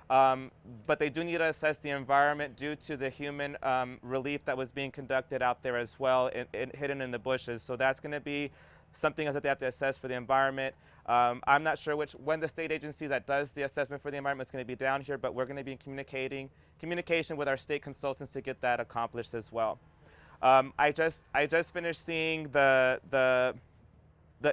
But they do need to assess the environment due to the human relief that was being conducted out there as well, hidden in the bushes. So that's going to be something else that they have to assess for the environment. I'm not sure when the state agency that does the assessment for the environment is going to be down here, but we're going to be in communication with our state consultants to get that accomplished as well. I just finished seeing the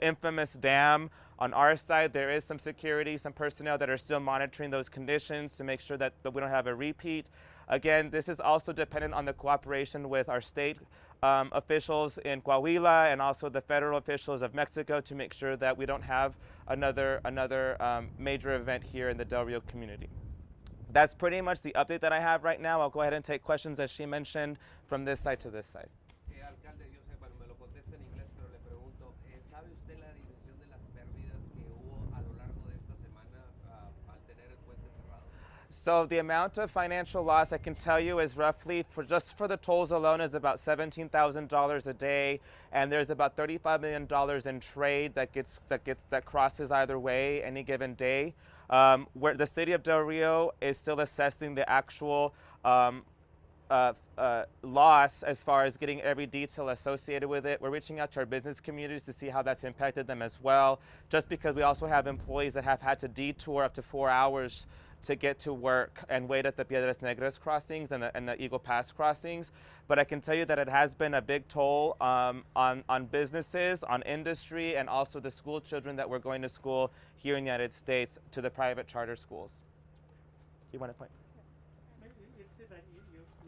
infamous dam. On our side, there is some security, some personnel that are still monitoring those conditions to make sure that we don't have a repeat. Again, this is also dependent on the cooperation with our state officials in Coahuila and also the federal officials of Mexico to make sure that we don't have another major event here in the Del Rio community. That's pretty much the update that I have right now. I'll go ahead and take questions, as she mentioned, from this side to this side. Alcalde, yo sé, bueno, me lo contesta en inglés, pero le pregunto, ¿sabe usted la dimensión de las pérdidas que hubo a lo largo de esta semana al tener el puente cerrado? So the amount of financial loss I can tell you is roughly, just for the tolls alone, is about $17,000 a day, and there's about $35 million in trade that crosses either way any given day. Where the city of Del Rio is still assessing the actual loss as far as getting every detail associated with it. We're reaching out to our business communities to see how that's impacted them as well, just because we also have employees that have had to detour up to 4 hours to get to work and wait at the Piedras Negras crossings and the Eagle Pass crossings. But I can tell you that it has been a big toll on businesses, on industry, and also the school children that were going to school here in the United States to the private charter schools. You want to point? You said that you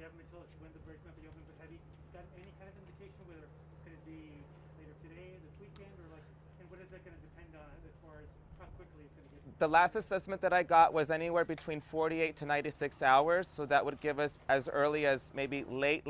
haven't been told us when the bridge might be open, but have you got any kind of indication whether could it be later today, this weekend, or like, and what is that going to depend on as far as how quickly it's going to get? The last assessment that I got was anywhere between 48 to 96 hours, so that would give us as early as maybe late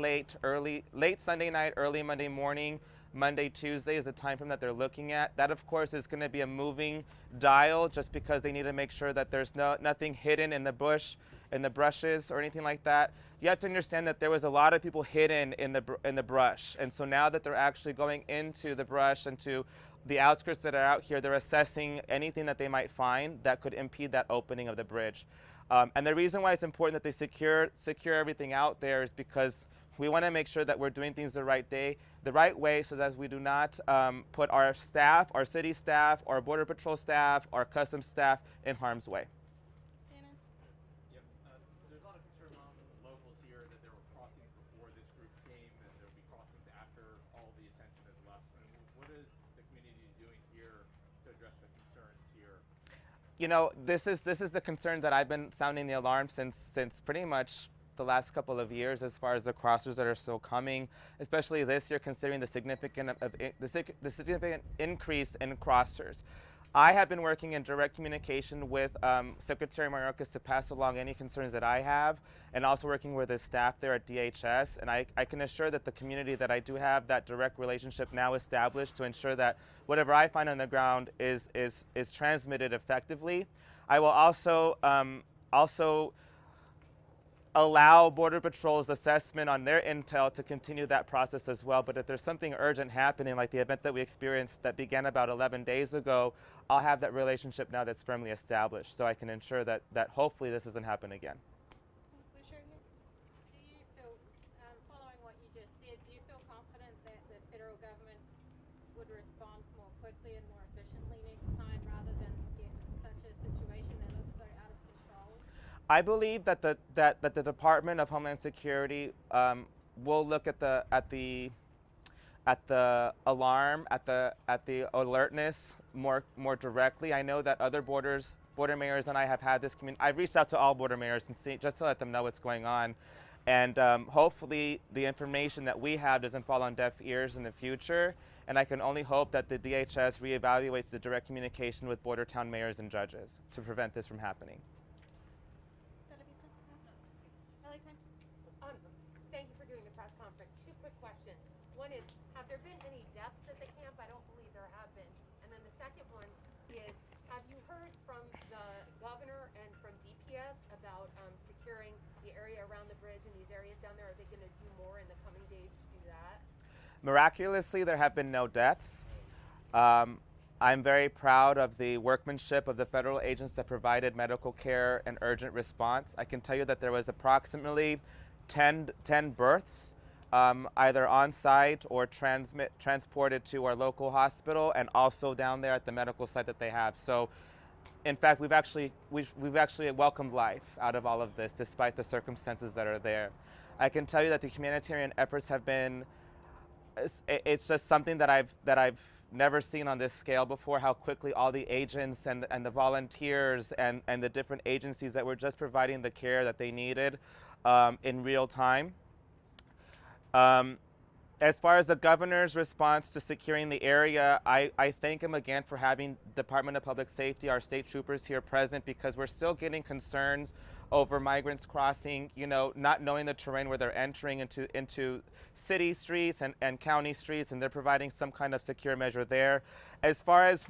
Sunday night, early Monday morning. Monday, Tuesday is the time frame that they're looking at. That, of course, is going to be a moving dial, just because they need to make sure that there's nothing hidden in the bush, in the brushes, or anything like that. You have to understand that there was a lot of people hidden in the brush, and so now that they're actually going into the brush and to the outskirts that are out here, they're assessing anything that they might find that could impede that opening of the bridge. And the reason why it's important that they secure everything out there is because we want to make sure that we're doing things the right way, so that we do not put our staff, our city staff, our border patrol staff, our customs staff in harm's way. Santa? Yep. There's a lot of concern among locals here that there were crossings before this group came, and there will be crossings after all the attention is left. I mean, what is the community doing here to address the concerns here? You know, this is the concern that I've been sounding the alarm since pretty much the last couple of years, as far as the crossers that are still coming, especially this year, considering the significant increase in crossers. I have been working in direct communication with Secretary Mayorkas to pass along any concerns that I have, and also working with the staff there at DHS. And I can assure that the community that I do have that direct relationship now established to ensure that whatever I find on the ground is transmitted effectively. I will also allow Border Patrol's assessment on their intel to continue that process as well. But if there's something urgent happening, like the event that we experienced that began about 11 days ago, I'll have that relationship now that's firmly established, so I can ensure that hopefully this doesn't happen again. We're sure here. Do you feel, following what you just said, do you feel confident that the federal government would respond more quickly and more efficiently next time, rather than get such a situation that looks so out of control? I believe that the Department of Homeland Security will look at the alarm, at the alertness more directly. I know that other border mayors and I have had this I've reached out to all border mayors and just to let them know what's going on, and hopefully the information that we have doesn't fall on deaf ears in the future. And I can only hope that the DHS reevaluates the direct communication with border town mayors and judges to prevent this from happening. Thank you for doing the press conference. Two quick questions. One is, have there been any deaths at the camp? I don't believe there have been. And then the second one is, have you heard from the governor and from DPS about securing the area around the bridge and these areas down there? Are they going to do more in the coming days to do that? Miraculously, there have been no deaths. I'm very proud of the workmanship of the federal agents that provided medical care and urgent response. I can tell you that there was approximately 10 births, either on site or transported to our local hospital, and also down there at the medical site that they have. So, in fact, we've actually welcomed life out of all of this, despite the circumstances that are there. I can tell you that the humanitarian efforts have been, it's just something that I've never seen on this scale before, how quickly all the agents and the volunteers and the different agencies that were just providing the care that they needed in real time. As far as the governor's response to securing the area, I thank him again for having Department of Public Safety, our state troopers here present, because we're still getting concerns over migrants crossing, not knowing the terrain where they're entering into city streets and county streets, and they're providing some kind of secure measure there. As far as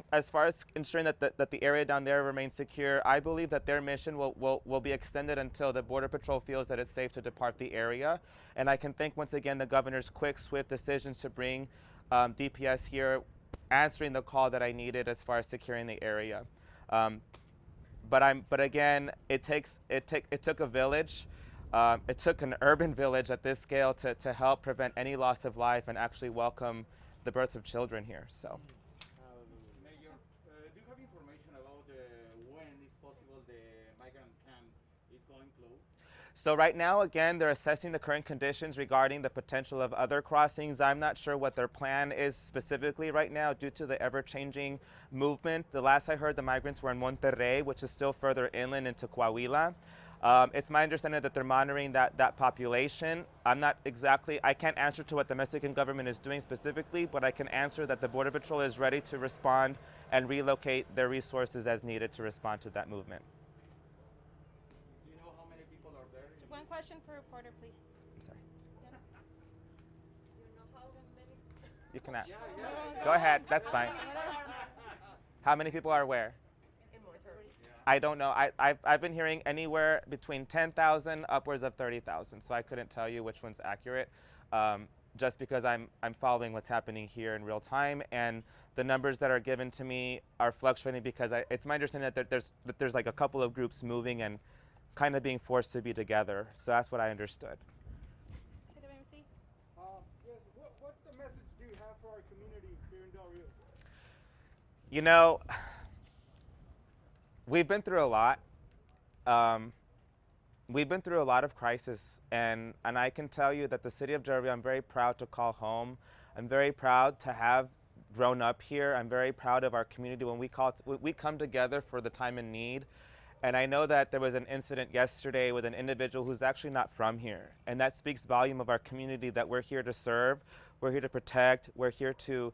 ensuring that the area down there remains secure, I believe that their mission will be extended until the Border Patrol feels that it's safe to depart the area. And I can thank once again the governor's quick, swift decisions to bring DPS here, answering the call that I needed as far as securing the area. But again, it took a village. It took an urban village at this scale to help prevent any loss of life and actually welcome the birth of children here. So. Mayor, do you have information about when it's possible the migrant camp is going close? So right now, again, they're assessing the current conditions regarding the potential of other crossings. I'm not sure what their plan is specifically right now due to the ever-changing movement. The last I heard, the migrants were in Monterrey, which is still further inland into Coahuila. It's my understanding that they're monitoring that population. I can't answer to what the Mexican government is doing specifically, but I can answer that the Border Patrol is ready to respond and relocate their resources as needed to respond to that movement. Do you know how many people are there? One question per reporter, please. I'm sorry. Yeah. You know how many? You can ask. Yeah. Go ahead, that's fine. How many people are where? In Monterrey. I don't know. I've been hearing anywhere between 10,000 upwards of 30,000. So I couldn't tell you which one's accurate, just because I'm following what's happening here in real time, and the numbers that are given to me are fluctuating because it's my understanding that there's like a couple of groups moving and kind of being forced to be together. So that's what I understood. KWMC? Yes, what the message do you have for our community here in Del Rio? You know, we've been through a lot. We've been through a lot of crisis, and I can tell you that the city of Del Rio, I'm very proud to call home. I'm very proud to have grown up here. I'm very proud of our community when we come together for the time in need. And I know that there was an incident yesterday with an individual who's actually not from here. And that speaks volume of our community, that we're here to serve, we're here to protect, we're here to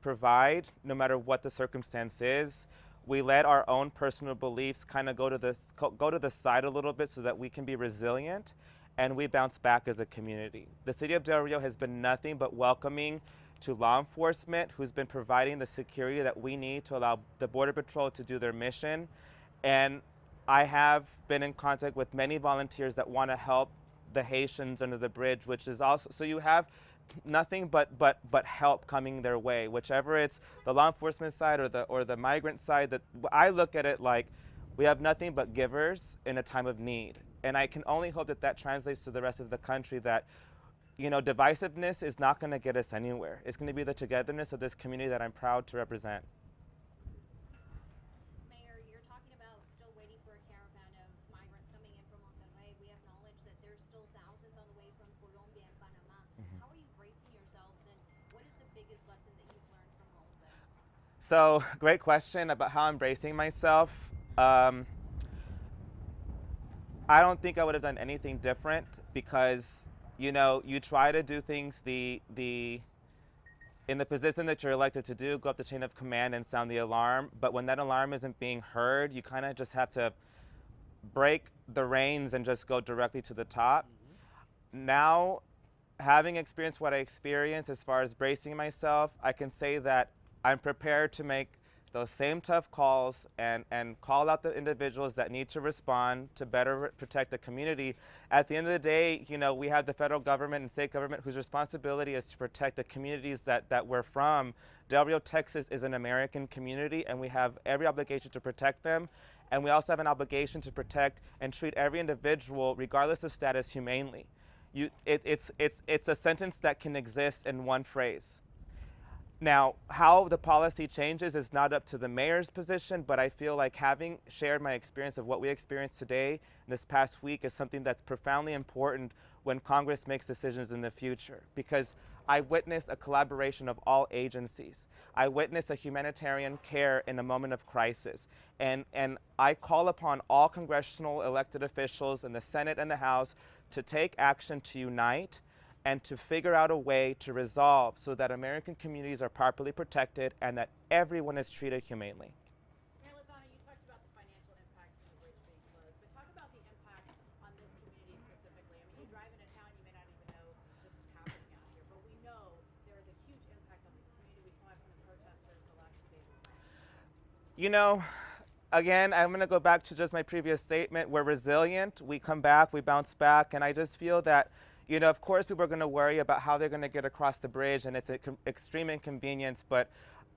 provide, no matter what the circumstance is. We let our own personal beliefs kind of go to the side a little bit so that we can be resilient, and we bounce back as a community. The city of Del Rio has been nothing but welcoming to law enforcement, who's been providing the security that we need to allow the Border Patrol to do their mission. And I have been in contact with many volunteers that want to help the Haitians under the bridge, which is also, so you have nothing but help coming their way, whichever it's the law enforcement side or the migrant side. That I look at it like we have nothing but givers in a time of need. And I can only hope that translates to the rest of the country, that divisiveness is not going to get us anywhere. It's going to be the togetherness of this community that I'm proud to represent. Mayor, you're talking about still waiting for a caravan of migrants coming in from Monterrey. We have knowledge that there's still thousands on the way from Colombia and Panama. How are you bracing yourselves, and what is the biggest lesson that you've learned from all of this? So, great question about how I'm bracing myself. I don't think I would have done anything different, because you try to do things in the position that you're elected to do, go up the chain of command and sound the alarm. But when that alarm isn't being heard, you kind of just have to break the reins and just go directly to the top. Now, having experienced what I experienced as far as bracing myself, I can say that I'm prepared to make those same tough calls and call out the individuals that need to respond to better protect the community. At the end of the day, you know, we have the federal government and state government whose responsibility is to protect the communities that we're from. Del Rio, Texas is an American community, and we have every obligation to protect them. And we also have an obligation to protect and treat every individual, regardless of status, humanely. It's a sentence that can exist in one phrase. Now, how the policy changes is not up to the mayor's position, but I feel like having shared my experience of what we experienced today, this past week, is something that's profoundly important when Congress makes decisions in the future. Because I witnessed a collaboration of all agencies. I witnessed a humanitarian care in a moment of crisis. And I call upon all congressional elected officials in the Senate and the House to take action to unite and to figure out a way to resolve so that American communities are properly protected and that everyone is treated humanely. Mayor Lozano, you talked about the financial impact from the bridge being closed, but talk about the impact on this community specifically. I mean, you drive into town, you may not even know this is happening out here, but we know there is a huge impact on this community. We saw it from the protesters the last 2 days as well. You know, again, I'm going to go back to just my previous statement. We're resilient. We come back, we bounce back, and I just feel that, you know, of course people are going to worry about how they're going to get across the bridge, and it's an extreme inconvenience, but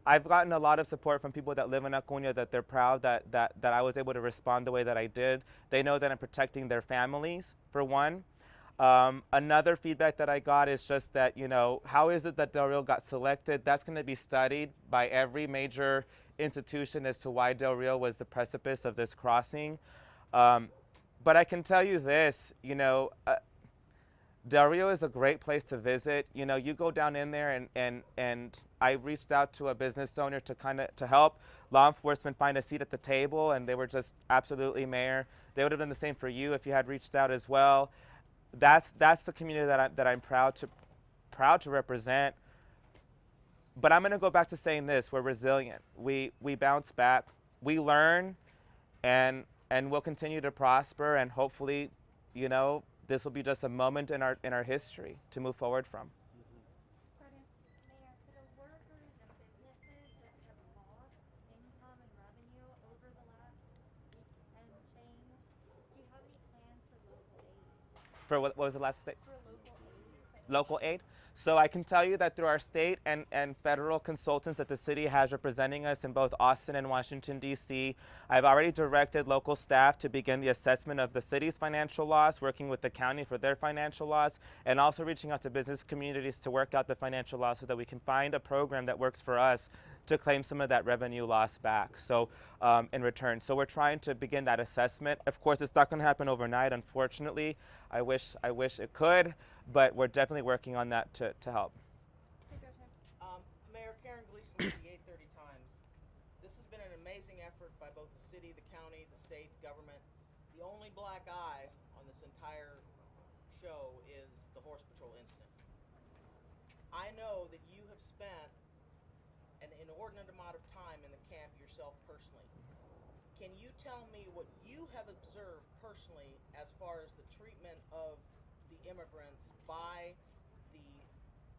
I've gotten a lot of support from people that live in Acuña that they're proud that I was able to respond the way that I did. They know that I'm protecting their families, for one. Another feedback that I got is just that, you know, how is it that Del Rio got selected? That's going to be studied by every major institution as to why Del Rio was the precipice of this crossing. But I can tell you this, you know, Del Rio is a great place to visit. You know, you go down in there and I reached out to a business owner to help law enforcement find a seat at the table, and they were just absolutely, Mayor. They would have done the same for you if you had reached out as well. That's the community that I'm proud to represent. But I'm going to go back to saying this: we're resilient. We bounce back. We learn, and we'll continue to prosper. And hopefully, you know, this will be just a moment in our history to move forward from. Pardon, Mayor, for the workers and businesses that have lost income and revenue over the last week and change, do you have any plans for local aid? For what was the last state? For local aid? Local aid. So I can tell you that through our state and federal consultants that the city has representing us in both Austin and Washington, D.C., I've already directed local staff to begin the assessment of the city's financial loss, working with the county for their financial loss, and also reaching out to business communities to work out the financial loss so that we can find a program that works for us to claim some of that revenue loss back, so in return. So we're trying to begin that assessment. Of course, it's not going to happen overnight, unfortunately. I wish it could, but we're definitely working on that to help. Mayor, Karen Gleason with the 830 Times. This has been an amazing effort by both the city, the county, the state government. The only black eye on this entire show is the Horse Patrol incident. I know that you have spent an inordinate amount of time in the camp yourself personally. Can you tell me what you have observed personally as far as the treatment of the immigrants by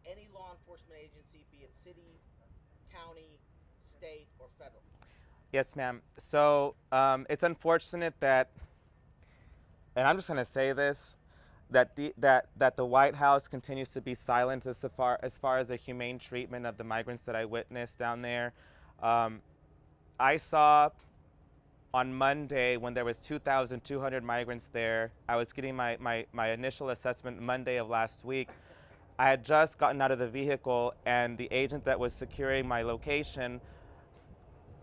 any law enforcement agency, be it city, county, state, or federal? Yes, ma'am. So it's unfortunate that, and I'm just going to say this, that the White House continues to be silent as far as the humane treatment of the migrants that I witnessed down there. I saw on Monday, when there was 2,200 migrants there, I was getting my initial assessment Monday of last week. I had just gotten out of the vehicle, and the agent that was securing my location,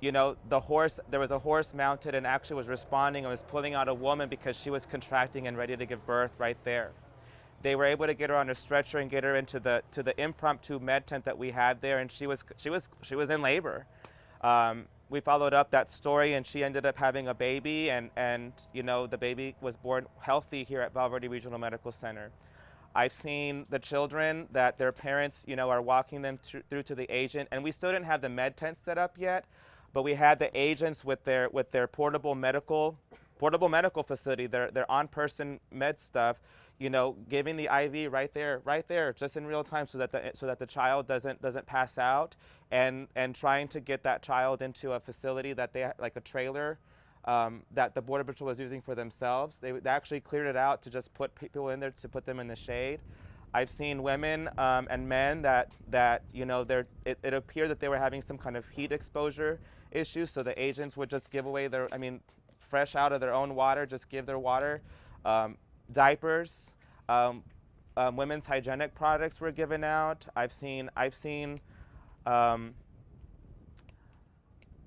you know, there was a horse mounted and actually was responding and was pulling out a woman because she was contracting and ready to give birth right there. They were able to get her on a stretcher and get her into the impromptu med tent that we had there, and she was in labor. We followed up that story, and she ended up having a baby, and you know, the baby was born healthy here at Valverde Regional Medical Center. I've seen the children that their parents, you know, are walking them through to the agent, and we still didn't have the med tent set up yet, but we had the agents with their portable medical facility, their on-person med stuff, you know, giving the IV right there, just in real time, so that the child doesn't pass out, and trying to get that child into a facility that they, like a trailer, that the Border Patrol was using for themselves. They actually cleared it out to just put people in there, to put them in the shade. I've seen women and men that you know, it appeared that they were having some kind of heat exposure issue, so the agents would just give away their, I mean, fresh out of their own water, just give their water. Diapers, women's hygienic products were given out. I've seen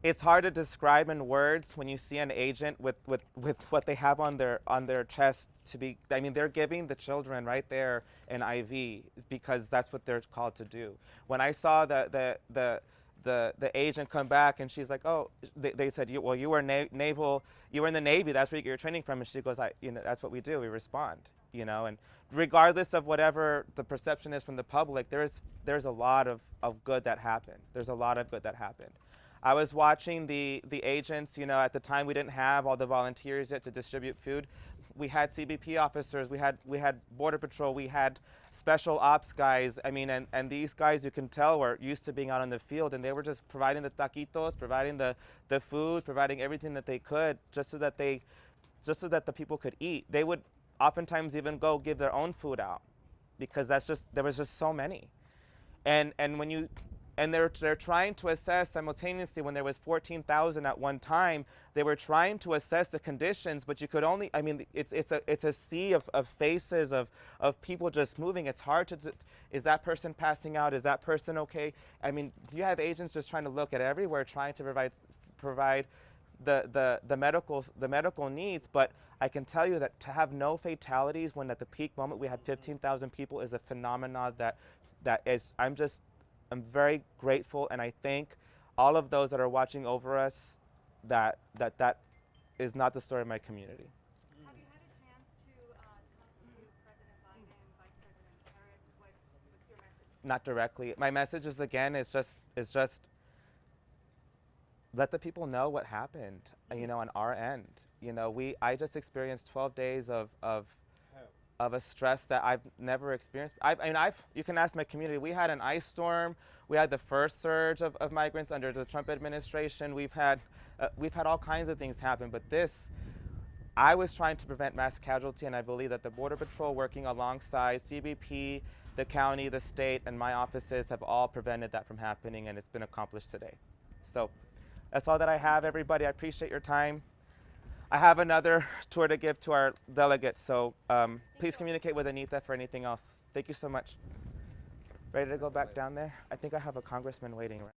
it's hard to describe in words when you see an agent with what they have on their chest to be. I mean, they're giving the children right there an IV because that's what they're called to do. When I saw the agent come back, and she's like, oh, they said, you were naval, you were in the Navy, that's where you get your training from, and she goes, you know, that's what we do, we respond, you know. And regardless of whatever the perception is from the public, there's a lot of good that happened. There's a lot of good that happened. I was watching the agents, you know, at the time we didn't have all the volunteers yet to distribute food. We had CBP officers, we had Border Patrol, we had special ops guys. I mean, and these guys, you can tell, were used to being out in the field, and they were just providing the taquitos, providing the food, providing everything that they could, just so that the people could eat. They would oftentimes even go give their own food out, because there was just so many. And when you, and they're trying to assess simultaneously, when there was 14,000 at one time, they were trying to assess the conditions, but you could only, I mean, it's a sea of faces of people just moving. It's hard to, is that person passing out? Is that person okay? I mean, you have agents just trying to look at everywhere, trying to provide the medical needs. But I can tell you that to have no fatalities when at the peak moment we had 15,000 people is a phenomenon that is, I'm very grateful, and I thank all of those that are watching over us that is not the story of my community. Have you had a chance to talk to President Biden, Vice President Harris? What's your message? Not directly. My message is, again, is just let the people know what happened, you know, on our end. You know, I just experienced 12 days of a stress that I've never experienced. You can ask my community. We had an ice storm. We had the first surge of migrants under the Trump administration. We've had all kinds of things happen, but I was trying to prevent mass casualty, and I believe that the Border Patrol, working alongside CBP, the county, the state, and my offices, have all prevented that from happening, and it's been accomplished today. So that's all that I have, everybody. I appreciate your time. I have another tour to give to our delegates, so please communicate with Anita for anything else. Thank you so much. Ready to go back down there? I think I have a congressman waiting, right?